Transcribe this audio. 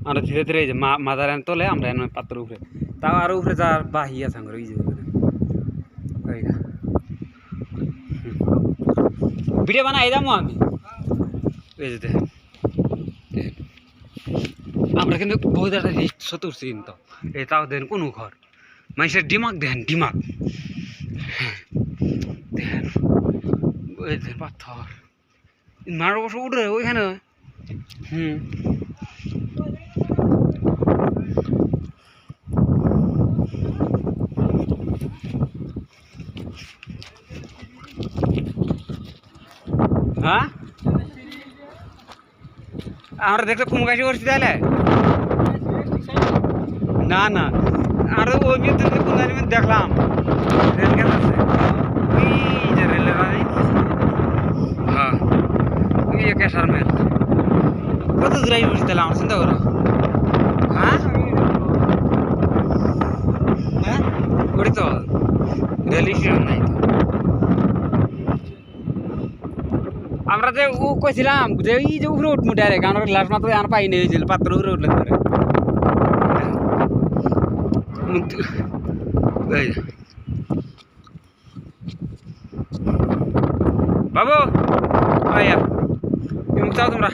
আমরা ধীরে ধীরে এই যে মাদার এনে তোলে আমরা এনে পাত্র উপরে তাও আরো উপরে যার বাহিয়া সাঙ্গর এই যে ভিডিও বানাই যাবো আমি এই যে আমরা কিন্তু বহুত একটা রিক্স তুলছি কিন্তু এই তাও দেন কোনো ঘর মানুষের ডিমাগ দেন ডিমাগ দেন ওই যে পাথর মার বসে উঠে ওইখানে হ্যাঁ আমরা দেখতে কুমকাশি করছি তাহলে না না আরো ওই দেখলাম রেল গেট আছে ওই যে রেলের হ্যাঁ ওই যে ক্যাশার মেল কত দূর আই বসে তাহলে আমার চিন্তা করো হ্যাঁ হ্যাঁ ওটি তো রেল স্টেশন নাই তো আমরা যে ও কইছিলাম যে এই যে উপরে উঠমু ডাইরেক্ট আমরা গ্লাস মাত্র আর পাই নেই হয়েছিল পাত্র উপরে উঠলে ধরে বাবু আয়া মুখ চাও তোমরা